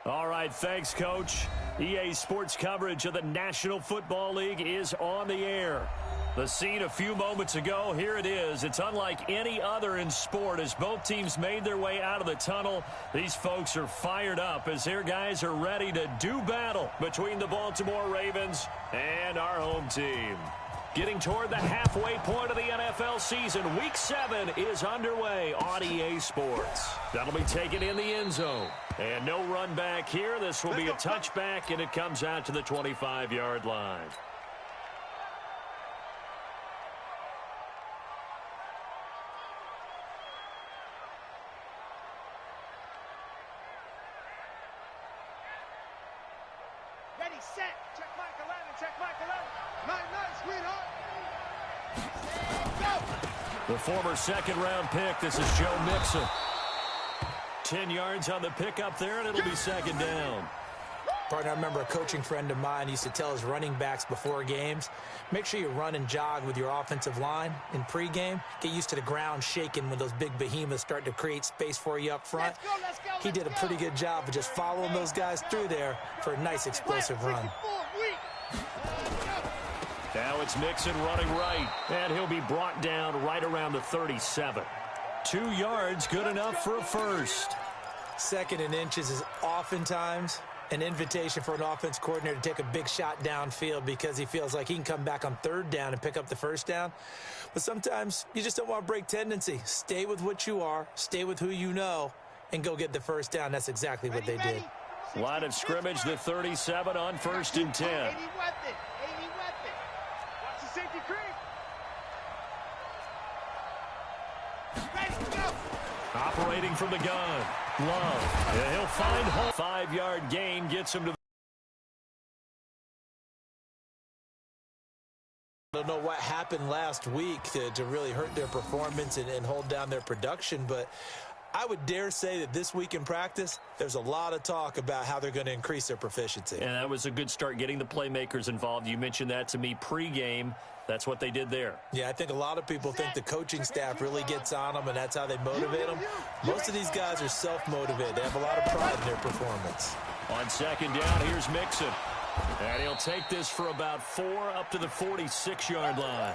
All right, thanks, Coach. EA Sports coverage of the National Football League is on the air. The scene a few moments ago, here it is. It's unlike any other in sport as both teams made their way out of the tunnel. These folks are fired up as their guys are ready to do battle between the Baltimore Ravens and our home team. Getting toward the halfway point of the NFL season, Week 7 is underway on EA Sports. That'll be taken in the end zone. And no run back here. This will be a touchback, and it comes out to the 25-yard line. Ready, set. Check Mike 11. Check Mike 11. Nice, sweetheart. Go. The former second-round pick, this is Joe Mixon. 10 yards on the pickup there, and it'll be second down. Partner, I remember a coaching friend of mine used to tell his running backs before games, make sure you run and jog with your offensive line in pregame. Get used to the ground shaking when those big behemoths start to create space for you up front. Let's go. He did a pretty good job of just following those guys through there for a nice explosive run. Now it's Mixon running right, and he'll be brought down right around the 37. 2 yards, good enough for a first. Second and inches is oftentimes an invitation for an offense coordinator to take a big shot downfield because he feels like he can come back on third down and pick up the first down. But sometimes you just don't want to break tendency. Stay with what you are, stay with who you know, and go get the first down. That's exactly what they did. Line of scrimmage, the 37 on 1st and 10. 80 weapon. Watch the safety creep. Ready, go. Operating from the gun, Love. And he'll find home. 5-yard gain gets him to the... I don't know what happened last week to really hurt their performance and hold down their production, but I would dare say that this week in practice, there's a lot of talk about how they're going to increase their proficiency. And that was a good start, getting the playmakers involved. You mentioned that to me pregame. That's what they did there. Yeah, I think a lot of people think the coaching staff really gets on them, and that's how they motivate them. Most of these guys are self-motivated. They have a lot of pride in their performance. On second down, here's Mixon. And he'll take this for about 4 up to the 46-yard line.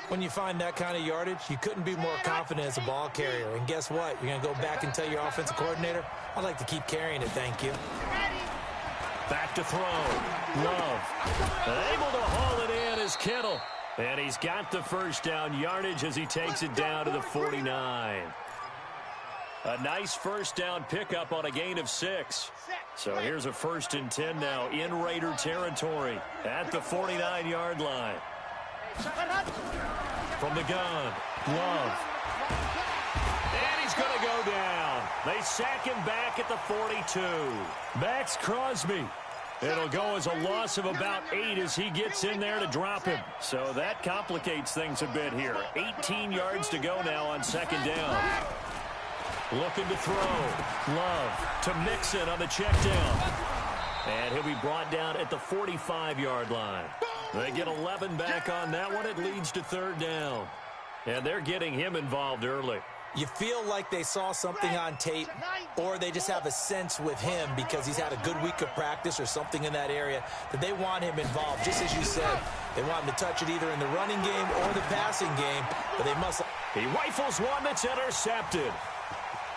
When you find that kind of yardage, you couldn't be more confident as a ball carrier. And guess what? You're going to go back and tell your offensive coordinator, I'd like to keep carrying it, thank you. Back to throw. Love. Able to haul it in is Kittle. And he's got the first down yardage as he takes it down to the 49. A nice first down pickup on a gain of 6. So here's a 1st and 10 now in Raider territory at the 49-yard line. From the gun, Love. And he's going to go down. They sack him back at the 42. Max Crosby. It'll go as a loss of about 8 as he gets in there to drop him. So that complicates things a bit here. 18 yards to go now on second down. Looking to throw. Love to Mixon on the check down. And he'll be brought down at the 45-yard line. They get 11 back on that one. It leads to third down. And they're getting him involved early. You feel like they saw something on tape, or they just have a sense with him because he's had a good week of practice or something in that area that they want him involved. Just as you said, they want him to touch it either in the running game or the passing game, but they must... He rifles one that's intercepted.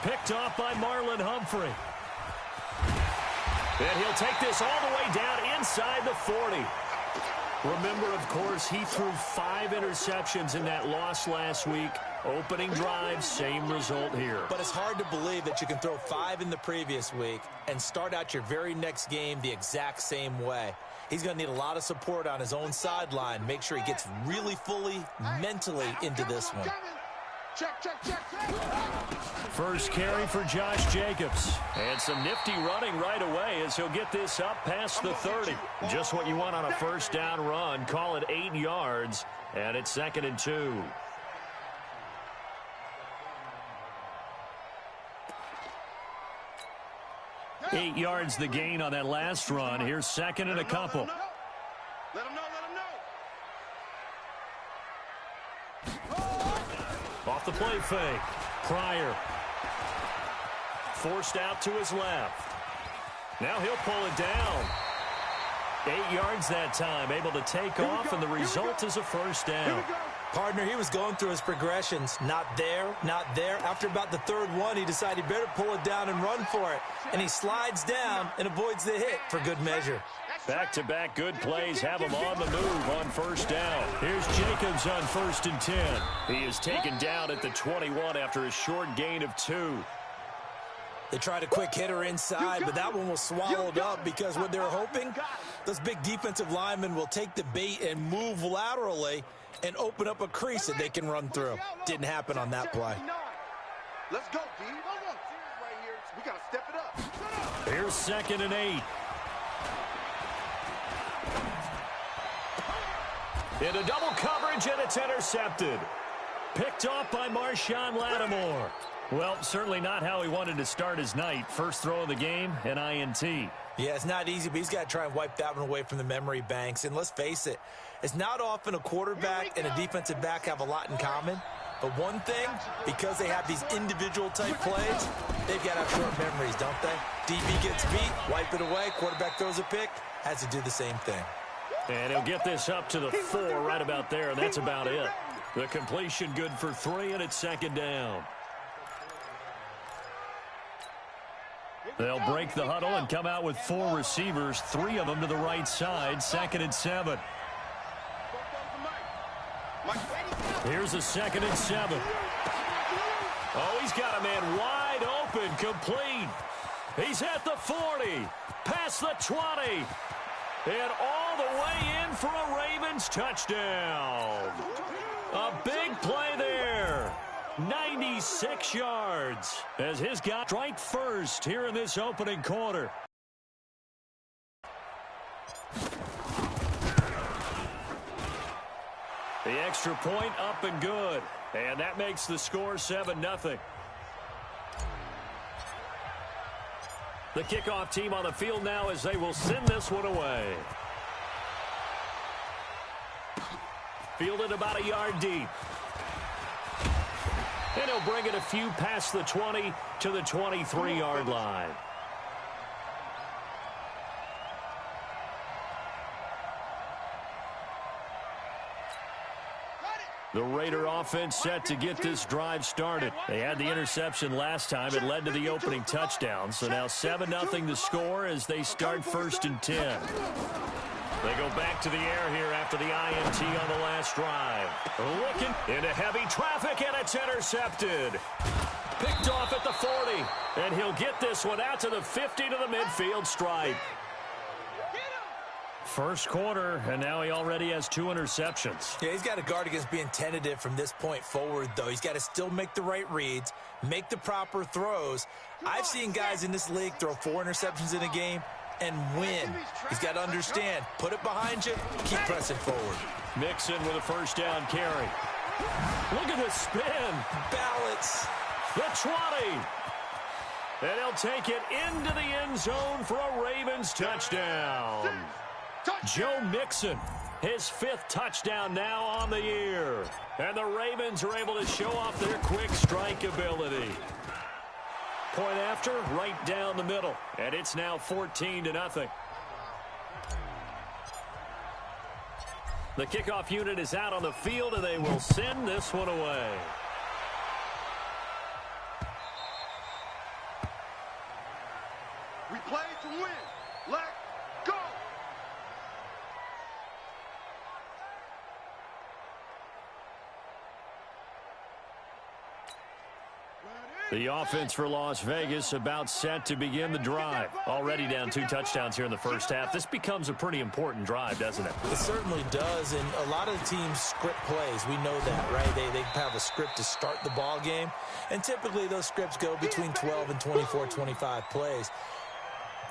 Picked off by Marlon Humphrey. And he'll take this all the way down inside the 40. Remember, of course, he threw 5 interceptions in that loss last week. Opening drive, same result here. But it's hard to believe that you can throw 5 in the previous week and start out your very next game the exact same way. He's going to need a lot of support on his own sideline. Make sure he gets really fully, mentally into this one. Check. First carry for Josh Jacobs. And some nifty running right away as he'll get this up past the 30. Just what you want on a first down run. Call it 8 yards. And it's 2nd and 2. Eight yards the gain on that last run. Here's 2nd and a couple. Let him know. Off the play fake. Pryor. Forced out to his left. Now he'll pull it down. 8 yards that time, able to take off, and the result is a first down. Partner, he was going through his progressions. Not there, not there. After about the third one, he decided he better pull it down and run for it. And he slides down and avoids the hit for good measure. Back-to-back good plays have him on the move on first down. Here's Jacobs on 1st and 10. He is taken down at the 21 after a short gain of 2. They tried a quick hitter inside, but that one was swallowed up because what they're hoping, those big defensive linemen will take the bait and move laterally and open up a crease that they can run through. Didn't happen on that play. Let's go, D. Right here. We got to step it up. Here's 2nd and 8. Into double coverage, and it's intercepted. Picked off by Marshawn Lattimore. Well, certainly not how he wanted to start his night. First throw of the game, an INT. Yeah, it's not easy, but he's got to try and wipe that one away from the memory banks. And let's face it, it's not often a quarterback and a defensive back have a lot in common. But one thing, because they have these individual type plays, they've got to have short memories, don't they? DB gets beat, wipe it away, quarterback throws a pick, has to do the same thing. And he'll get this up to the 4 right about there, and that's about it. The completion good for 3, and it's 2nd down. They'll break the huddle and come out with 4 receivers, 3 of them to the right side, 2nd and 7. Here's a 2nd and 7. Oh, he's got a man wide open, complete. He's at the 40, past the 20, and all the way in for a Ravens touchdown. A big play there. 96 yards as his guy strike first here in this opening quarter. The extra point up and good. And that makes the score 7-0. The kickoff team on the field now as they will send this one away. Fielded about a yard deep. And he'll bring it a few past the 20 to the 23-yard line. The Raider offense set to get this drive started. They had the interception last time. It led to the opening touchdown. So now 7-0 the score as they start 1st and 10. They go back to the air here after the INT on the last drive. Looking into heavy traffic, and it's intercepted. Picked off at the 40. And he'll get this one out to the 50 to the midfield stripe. First quarter, and now he already has 2 interceptions. Yeah, he's got to guard against being tentative from this point forward, though. He's got to still make the right reads, make the proper throws. I've seen guys in this league throw 4 interceptions in a game and win. He's got to understand, put it behind you, keep pressing forward. Mixon with a first down carry. Look at the spin. Balance. The 20. And he'll take it into the end zone for a Ravens touchdown. Joe Mixon, his 5th touchdown now on the year. And the Ravens are able to show off their quick strike ability. Point after, right down the middle. And it's now 14-0. The kickoff unit is out on the field, and they will send this one away. We play to win. Let's go. The offense for Las Vegas about set to begin the drive. Already down 2 touchdowns here in the first half. This becomes a pretty important drive, doesn't it? It certainly does, and a lot of the teams script plays. We know that, right? They have a script to start the ball game, and typically those scripts go between 12 and 24, 25 plays.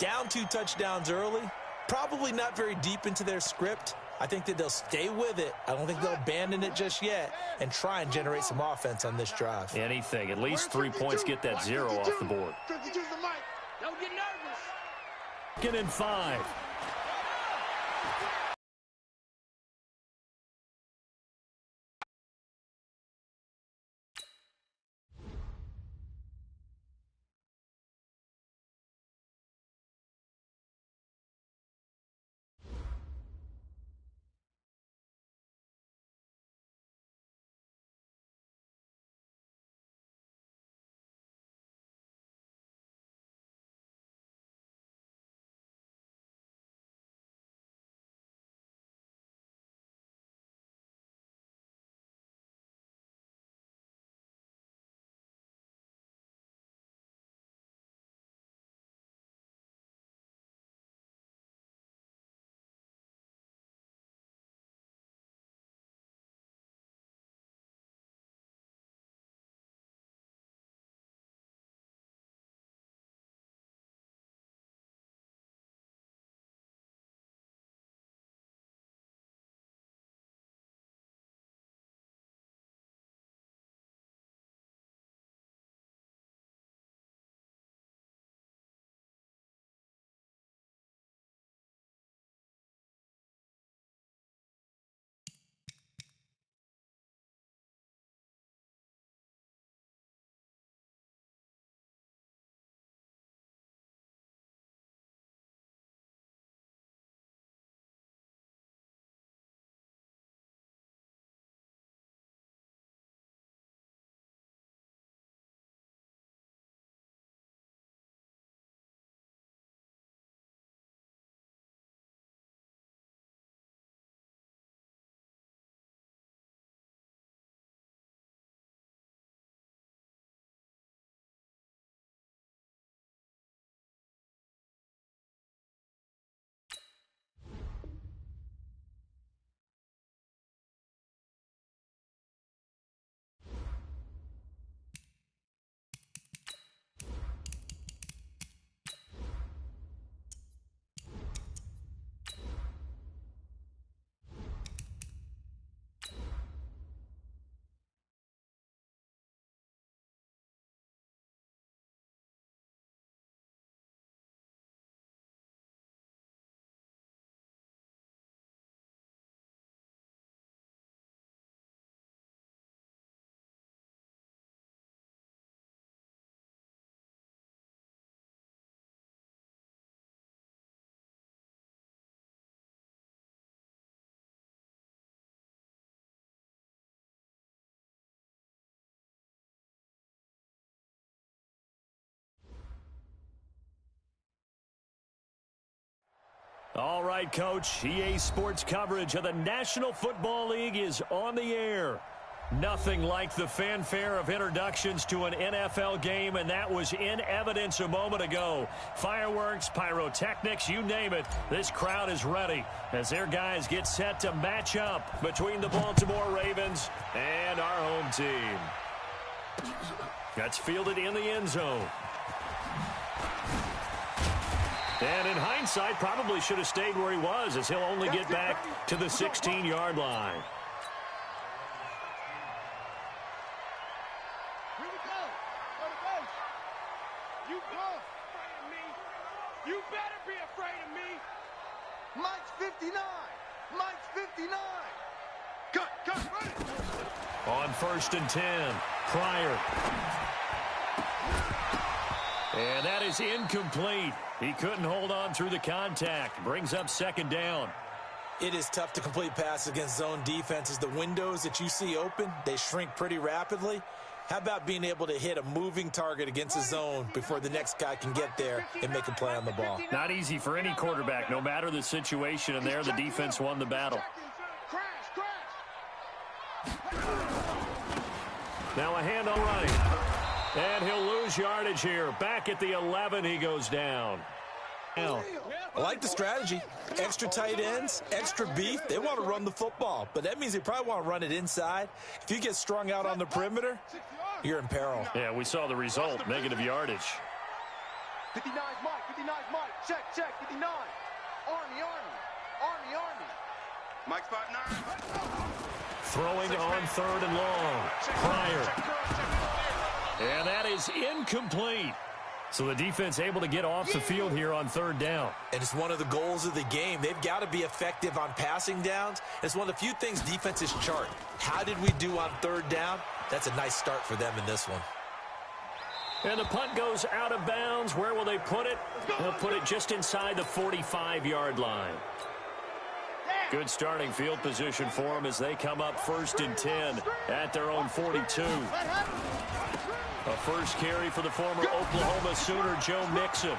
Down 2 touchdowns early, probably not very deep into their script. I think that they'll stay with it. I don't think they'll abandon it just yet and try and generate some offense on this drive. Anything. At least 3 points, get that 0 off the board. Don't get nervous. 2nd and 5. All right, Coach. EA Sports coverage of the National Football League is on the air. Nothing like the fanfare of introductions to an NFL game, and that was in evidence a moment ago. Fireworks, pyrotechnics, you name it. This crowd is ready as their guys get set to match up between the Baltimore Ravens and our home team. That's fielded in the end zone. And in hindsight, probably should have stayed where he was, as he'll only get back to the 16-yard line. Here we go. You afraid of me? You better be afraid of me. Mike's 59. Mike's 59. Cut, run it. On 1st and 10, Pryor. And that is incomplete. He couldn't hold on through the contact. Brings up 2nd down. It is tough to complete passes against zone defenses. The windows that you see open, they shrink pretty rapidly. How about being able to hit a moving target against a zone before the next guy can get there and make a play on the ball? Not easy for any quarterback, no matter the situation, and there the defense won the battle. Now a hand on right. And he'll lose yardage here. Back at the 11, he goes down. I like the strategy. Extra tight ends, extra beef. They want to run the football, but that means they probably want to run it inside. If you get strung out on the perimeter, you're in peril. Yeah, we saw the result, negative yardage. 59's Mike. Check, 59. Army. Mike spot 9. Throwing on 3rd and long. Pryor. And that is incomplete. So the defense able to get off the field here on 3rd down. And it's one of the goals of the game. They've got to be effective on passing downs. It's one of the few things defenses chart. How did we do on 3rd down? That's a nice start for them in this one. And the punt goes out of bounds. Where will they put it? They'll put it just inside the 45-yard line. Good starting field position for them as they come up 1st and 10 at their own 42. A first carry for the former Oklahoma Sooner, Joe Mixon.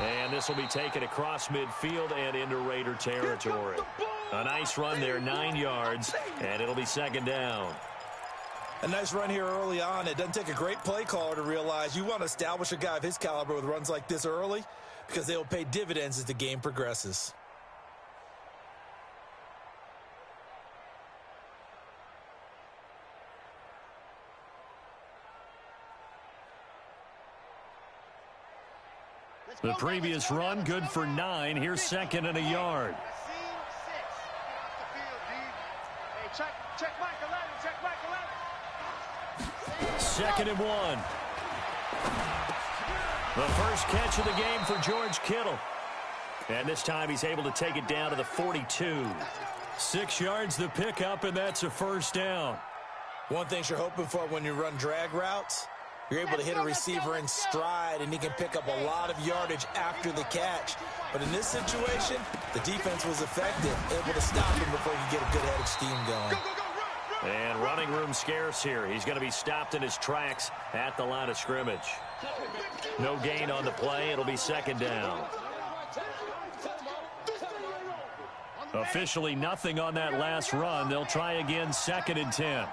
And this will be taken across midfield and into Raider territory. A nice run there, 9 yards, and it'll be 2nd down. A nice run here early on. It doesn't take a great play caller to realize you want to establish a guy of his caliber with runs like this early because they will pay dividends as the game progresses. The previous run, good for 9. Here's 2nd and a yard. Check Mike 11. 2nd and 1. The first catch of the game for George Kittle. And this time he's able to take it down to the 42. 6 yards the pickup, and that's a 1st down. One thing you're hoping for when you run drag routes, you're able to hit a receiver in stride, and he can pick up a lot of yardage after the catch. But in this situation, the defense was effective, able to stop him before he could get a good head of steam going. And running room scarce here. He's going to be stopped in his tracks at the line of scrimmage. No gain on the play. It'll be 2nd down. Officially nothing on that last run. They'll try again 2nd and 10.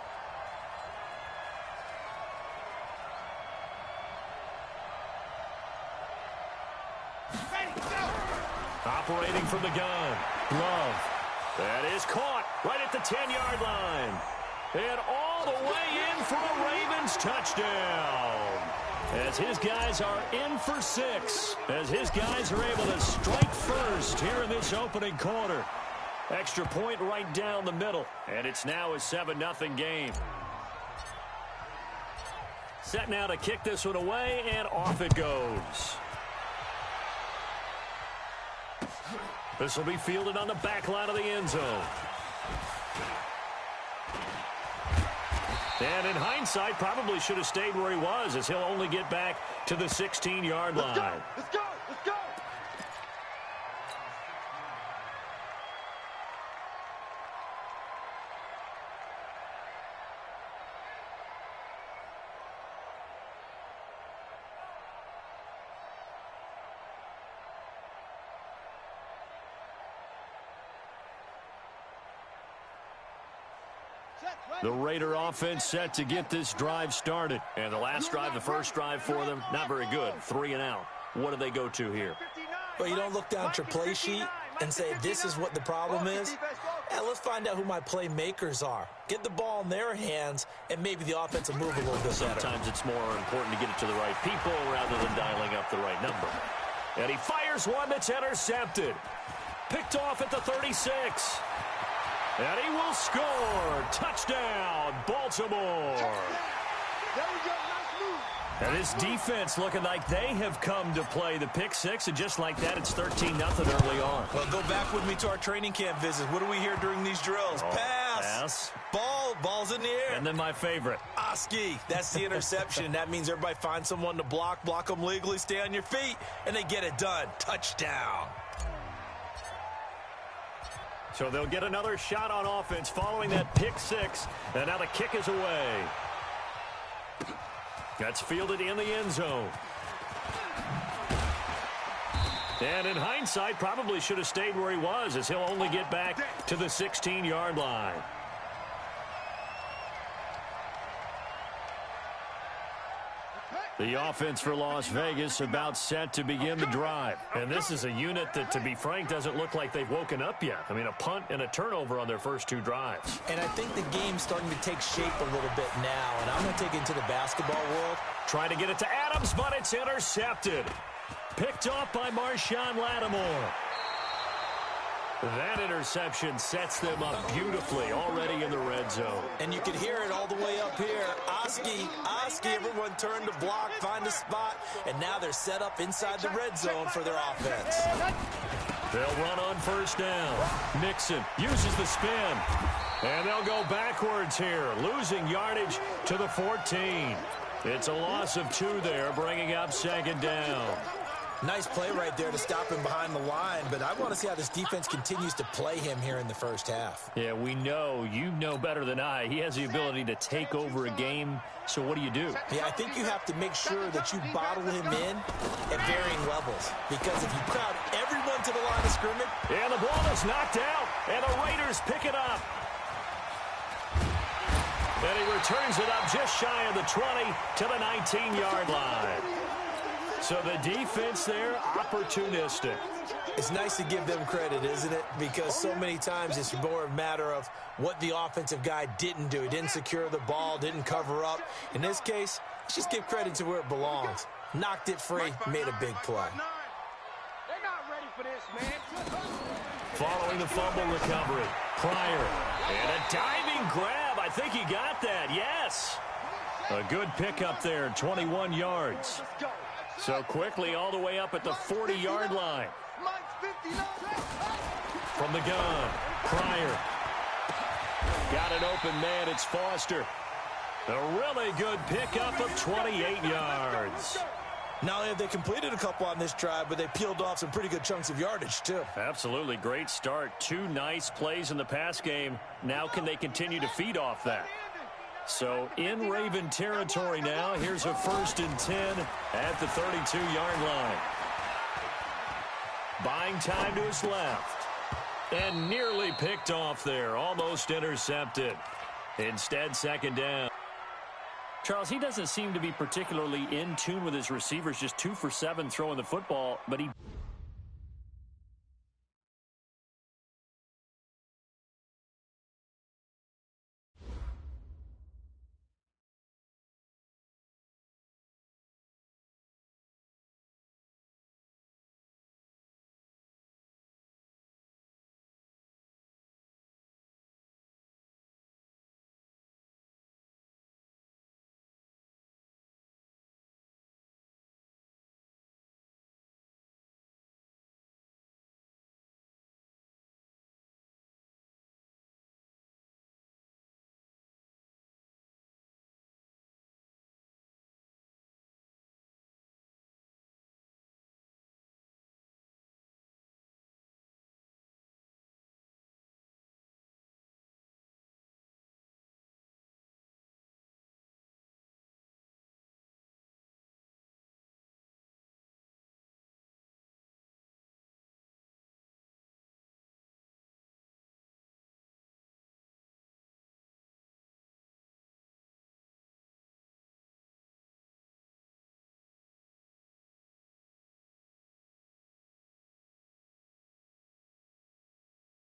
Operating from the gun. Love. That is caught right at the 10-yard line. And all the way in for a Ravens touchdown. As his guys are in for 6. As his guys are able to strike first here in this opening quarter. Extra point right down the middle. And it's now a 7-0 game. Set now to kick this one away, and off it goes. This will be fielded on the back line of the end zone. And in hindsight, probably should have stayed where he was, as he'll only get back to the 16-yard line. Let's go! The Raider offense set to get this drive started. And the last drive, the first drive for them, not very good. 3 and out. What do they go to here? Well, you don't look down at your play sheet and say, this is what the problem is. Yeah, let's find out who my playmakers are. Get the ball in their hands, and maybe the offense will move a little bit better. Sometimes it's more important to get it to the right people rather than dialing up the right number. And he fires one that's intercepted. Picked off at the 36. And he will score. Touchdown, Baltimore. There we go. Nice move. And this defense looking like they have come to play the pick six, and just like that, it's 13-0 early on. Well, go back with me to our training camp visits. What do we hear during these drills? Pass. Ball's in the air. And then my favorite. Oski, that's the interception. That means everybody finds someone to block them legally, stay on your feet, and they get it done. Touchdown. So they'll get another shot on offense following that pick six, and now the kick is away. That's fielded in the end zone. And in hindsight, probably should have stayed where he was, as he'll only get back to the 16-yard line. The offense for Las Vegas about set to begin the drive. And this is a unit that, to be frank, doesn't look like they've woken up yet. I mean, a punt and a turnover on their first 2 drives. And I think the game's starting to take shape a little bit now. And I'm going to take it into the basketball world. Trying to get it to Adams, but it's intercepted. Picked off by Marshawn Lattimore. That interception sets them up beautifully already in the red zone. And you can hear it all the way up here. Oski, everyone turned to block, find a spot, and now they're set up inside the red zone for their offense. They'll run on first down. Mixon uses the spin. And they'll go backwards here, losing yardage to the 14. It's a loss of 2 there, bringing up second down. Nice play right there to stop him behind the line, but I want to see how this defense continues to play him here in the first half. Yeah, we know, you know better than I, he has the ability to take over a game, so what do you do? Yeah, I think you have to make sure that you bottle him in at varying levels, because if you crowd everyone to the line of scrimmage... And the ball is knocked out, and the Raiders pick it up. And he returns it up just shy of the 20 to the 19-yard line. So the defense there, opportunistic. It's nice to give them credit, isn't it? Because so many times it's more a matter of what the offensive guy didn't do. He didn't secure the ball, didn't cover up. In this case, let's just give credit to where it belongs. Knocked it free, made a big play. They're not ready for this, man. Following the fumble recovery, Pryor. And a diving grab. I think he got that, yes. A good pickup there, 21 yards. So quickly all the way up at the 40-yard line. From the gun, Pryor. Got an open man, it's Foster. A really good pickup of 28 yards. Not only have they completed a couple on this drive, but they peeled off some pretty good chunks of yardage, too. Absolutely, great start. 2 nice plays in the pass game. Now can they continue to feed off that? So in Raven territory now, here's a 1st and 10 at the 32-yard line. Buying time to his left. And nearly picked off there, almost intercepted. Instead, second down. Charles, he doesn't seem to be particularly in tune with his receivers, just 2 for 7 throwing the football, but he